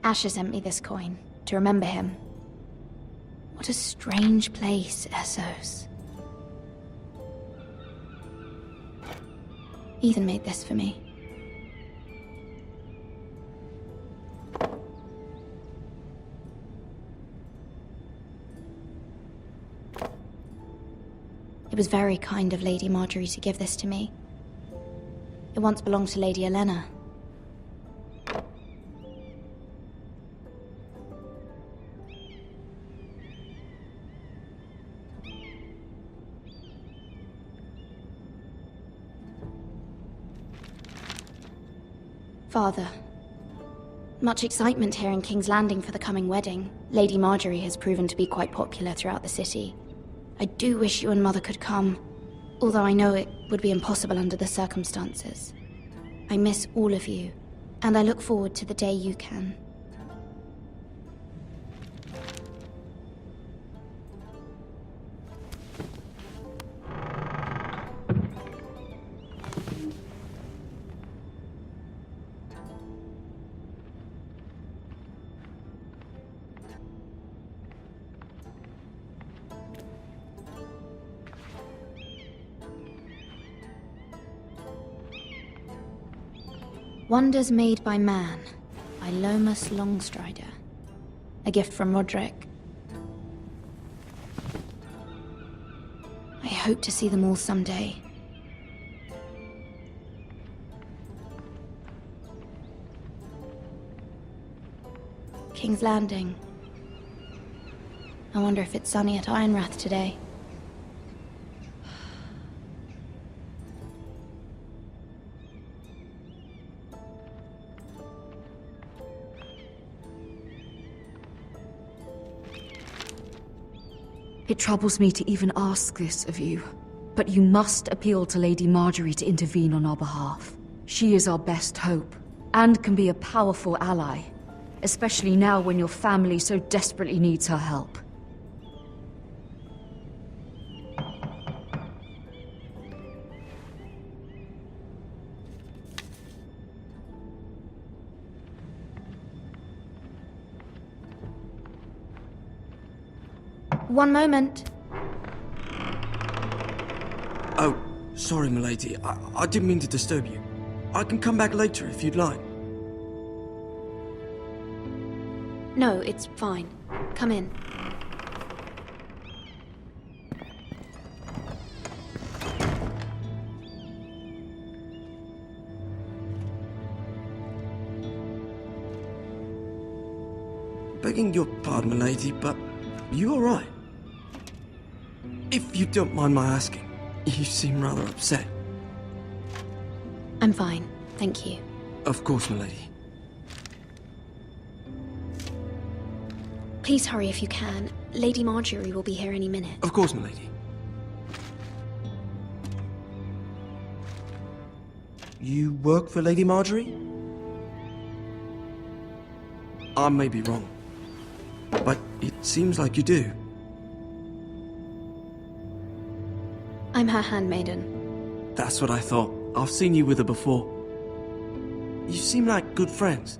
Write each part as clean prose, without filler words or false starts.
Asher sent me this coin, to remember him. What a strange place, Essos. Ethan made this for me. It was very kind of Lady Marjorie to give this to me. It once belonged to Lady Elena. Father, much excitement here in King's Landing for the coming wedding. Lady Marjorie has proven to be quite popular throughout the city. I do wish you and Mother could come, although I know it would be impossible under the circumstances. I miss all of you, and I look forward to the day you can. Wonders Made by Man, by Lomas Longstrider. A gift from Roderick. I hope to see them all someday. King's Landing. I wonder if it's sunny at Ironrath today. It troubles me to even ask this of you, but you must appeal to Lady Marjorie to intervene on our behalf. She is our best hope, and can be a powerful ally, especially now when your family so desperately needs her help. One moment. Oh, sorry, milady. I didn't mean to disturb you. I can come back later if you'd like. No, it's fine. Come in. Begging your pardon, milady, but you all right? If you don't mind my asking, you seem rather upset. I'm fine, thank you. Of course, milady. Please hurry if you can. Lady Marjorie will be here any minute. Of course, milady. You work for Lady Marjorie? I may be wrong, but it seems like you do. I'm her handmaiden. That's what I thought. I've seen you with her before. You seem like good friends.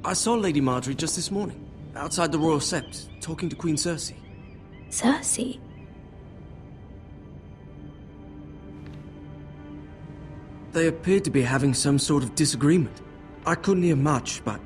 I saw Lady Marjorie just this morning, outside the Royal Sept, talking to Queen Cersei. Cersei? They appeared to be having some sort of disagreement. I couldn't hear much, but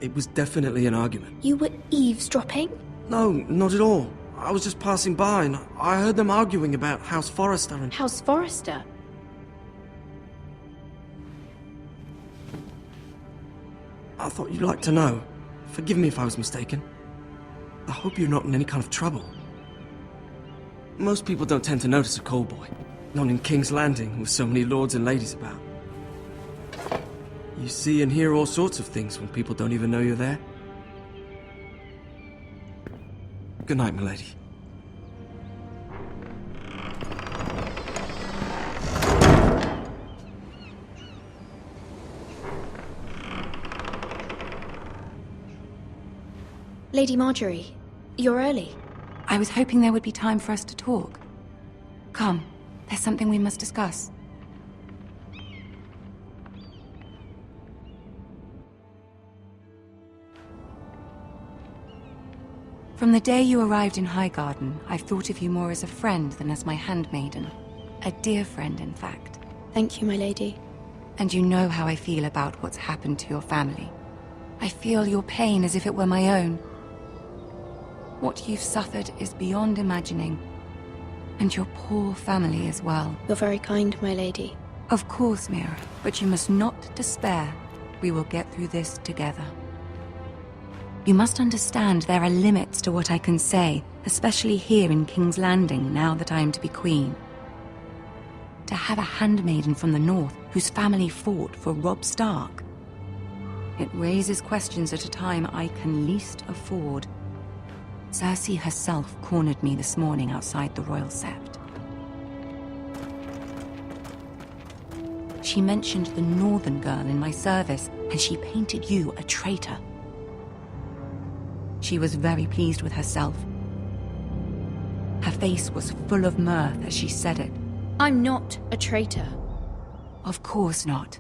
it was definitely an argument. You were eavesdropping? No, not at all. I was just passing by and I heard them arguing about House Forrester and... House Forrester? I thought you'd like to know. Forgive me if I was mistaken. I hope you're not in any kind of trouble. Most people don't tend to notice a call boy. Not in King's Landing with so many lords and ladies about. You see and hear all sorts of things when people don't even know you're there. Good night, milady. Lady Marjorie, you're early. I was hoping there would be time for us to talk. Come, there's something we must discuss. From the day you arrived in Highgarden, I've thought of you more as a friend than as my handmaiden. A dear friend, in fact. Thank you, my lady. And you know how I feel about what's happened to your family. I feel your pain as if it were my own. What you've suffered is beyond imagining. And your poor family as well. You're very kind, my lady. Of course, Mira, but you must not despair. We will get through this together. You must understand there are limits to what I can say, especially here in King's Landing, now that I am to be queen. To have a handmaiden from the north whose family fought for Robb Stark. It raises questions at a time I can least afford. Cersei herself cornered me this morning outside the Royal Sept. She mentioned the northern girl in my service, and she painted you a traitor. She was very pleased with herself. Her face was full of mirth as she said it. I'm not a traitor. Of course not.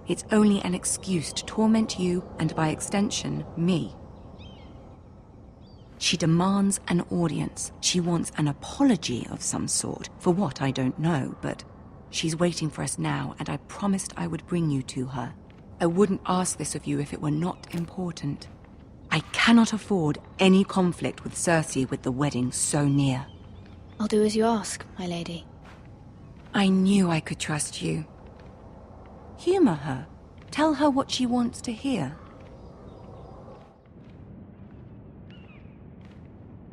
It's only an excuse to torment you, and by extension, me. She demands an audience. She wants an apology of some sort, for what I don't know, but she's waiting for us now, and I promised I would bring you to her. I wouldn't ask this of you if it were not important. I cannot afford any conflict with Cersei with the wedding so near. I'll do as you ask, my lady. I knew I could trust you. Humor her. Tell her what she wants to hear.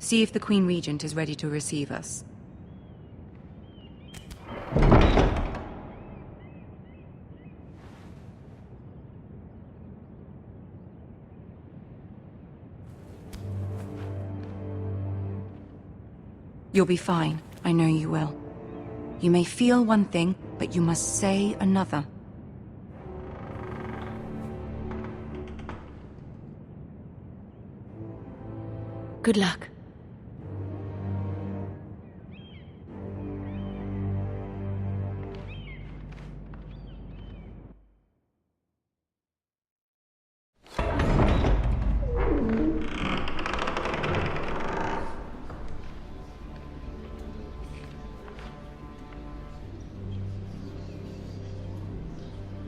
See if the Queen Regent is ready to receive us. You'll be fine. I know you will. You may feel one thing, but you must say another. Good luck.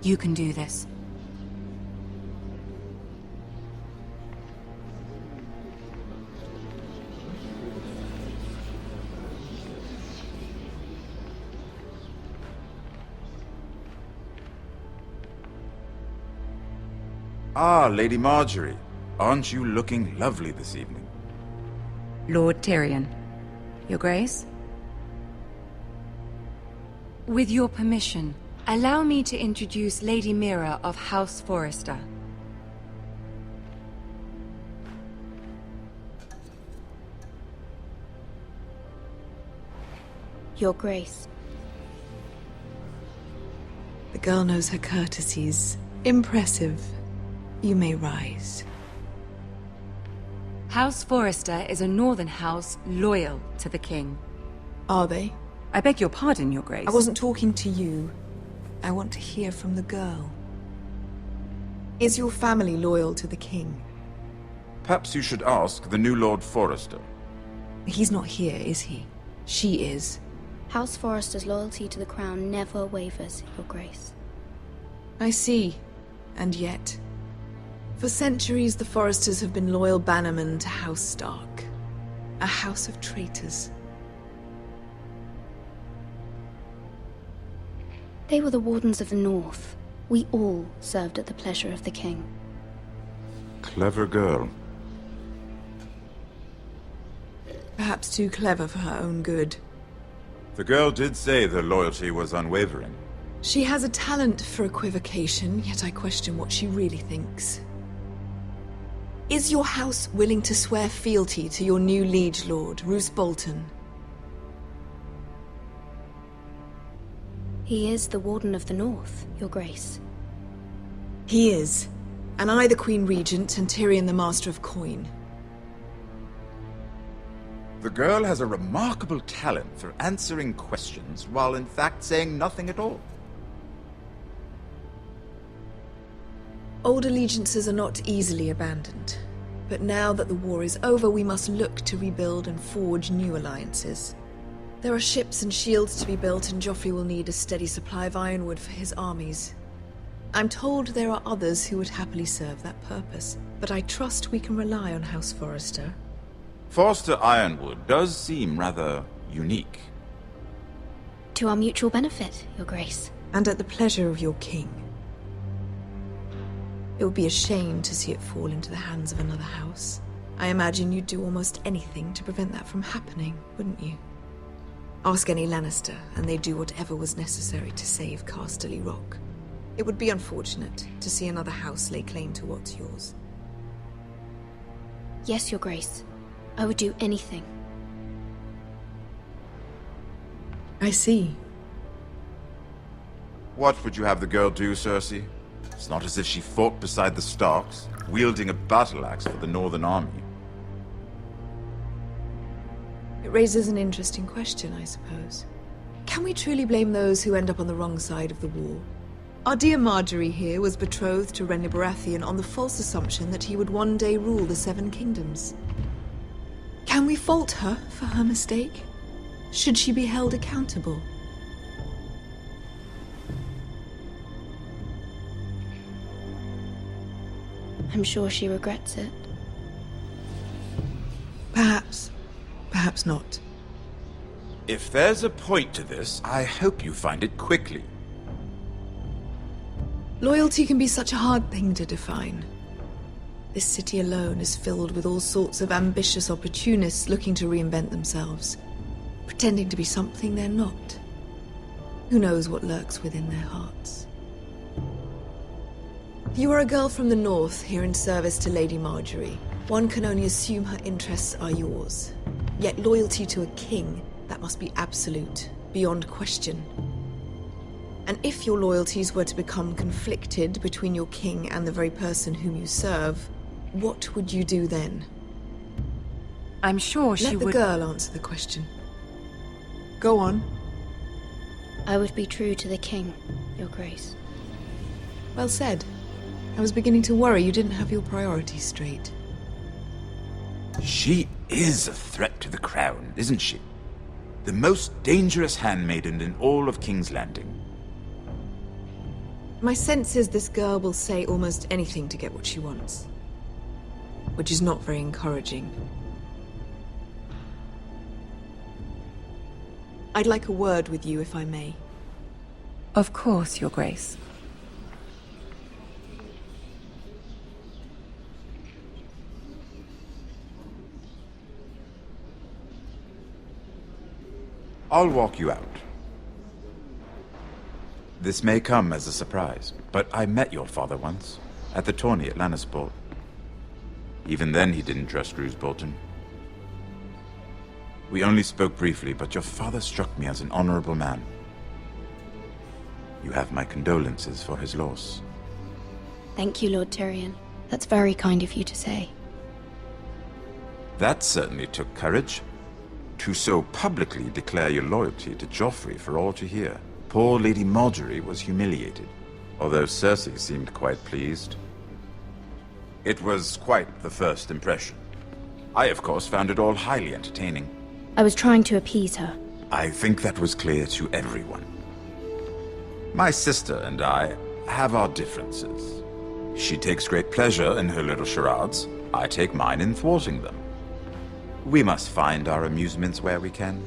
You can do this. Ah, Lady Margaery. Aren't you looking lovely this evening? Lord Tyrion. Your Grace? With your permission, allow me to introduce Lady Mira of House Forrester. Your Grace. The girl knows her courtesies. Impressive. You may rise. House Forrester is a northern house loyal to the king. Are they? I beg your pardon, Your Grace. I wasn't talking to you. I want to hear from the girl. Is your family loyal to the king? Perhaps you should ask the new Lord Forrester. He's not here, is he? She is. House Forrester's loyalty to the crown never wavers, Your Grace. I see. And yet... For centuries, the Forresters have been loyal bannermen to House Stark. A house of traitors. They were the Wardens of the North. We all served at the pleasure of the king. Clever girl. Perhaps too clever for her own good. The girl did say their loyalty was unwavering. She has a talent for equivocation, yet I question what she really thinks. Is your house willing to swear fealty to your new liege lord, Roose Bolton? He is the Warden of the North, Your Grace. He is. And I the Queen Regent and Tyrion the Master of Coin. The girl has a remarkable talent for answering questions while in fact saying nothing at all. Old allegiances are not easily abandoned. But now that the war is over, we must look to rebuild and forge new alliances. There are ships and shields to be built, and Joffrey will need a steady supply of ironwood for his armies. I'm told there are others who would happily serve that purpose, but I trust we can rely on House Forrester. Forrester Ironwood does seem rather unique. To our mutual benefit, Your Grace. And at the pleasure of your king. It would be a shame to see it fall into the hands of another house. I imagine you'd do almost anything to prevent that from happening, wouldn't you? Ask any Lannister, and they'd do whatever was necessary to save Casterly Rock. It would be unfortunate to see another house lay claim to what's yours. Yes, Your Grace. I would do anything. I see. What would you have the girl do, Cersei? It's not as if she fought beside the Starks, wielding a battle axe for the Northern Army. It raises an interesting question, I suppose. Can we truly blame those who end up on the wrong side of the war? Our dear Margaery here was betrothed to Renly Baratheon on the false assumption that he would one day rule the Seven Kingdoms. Can we fault her for her mistake? Should she be held accountable? I'm sure she regrets it. Perhaps. Perhaps not. If there's a point to this, I hope you find it quickly. Loyalty can be such a hard thing to define. This city alone is filled with all sorts of ambitious opportunists looking to reinvent themselves, pretending to be something they're not. Who knows what lurks within their hearts? You are a girl from the north, here in service to Lady Margaery. One can only assume her interests are yours. Yet loyalty to a king, that must be absolute, beyond question. And if your loyalties were to become conflicted between your king and the very person whom you serve, what would you do then? I'm sure she Let the would... girl answer the question. Go on. I would be true to the king, Your Grace. Well said. I was beginning to worry you didn't have your priorities straight. She is a threat to the crown, isn't she? The most dangerous handmaiden in all of King's Landing. My sense is this girl will say almost anything to get what she wants. Which is not very encouraging. I'd like a word with you, if I may. Of course, Your Grace. I'll walk you out. This may come as a surprise, but I met your father once, at the tourney at Lannisport. Even then he didn't trust Roose Bolton. We only spoke briefly, but your father struck me as an honorable man. You have my condolences for his loss. Thank you, Lord Tyrion. That's very kind of you to say. That certainly took courage. To so publicly declare your loyalty to Joffrey for all to hear. Poor Lady Margaery was humiliated, although Cersei seemed quite pleased. It was quite the first impression. I, of course, found it all highly entertaining. I was trying to appease her. I think that was clear to everyone. My sister and I have our differences. She takes great pleasure in her little charades. I take mine in thwarting them. We must find our amusements where we can.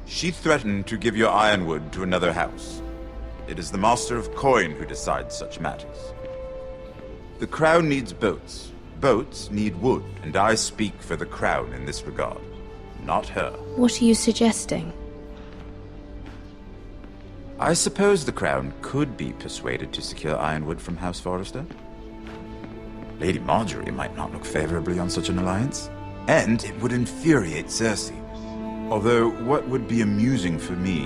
She threatened to give your ironwood to another house. It is the Master of Coin who decides such matters. The Crown needs boats. Boats need wood, and I speak for the Crown in this regard, not her. What are you suggesting? I suppose the Crown could be persuaded to secure ironwood from House Forrester. Lady Margaery might not look favorably on such an alliance. And it would infuriate Cersei. Although, what would be amusing for me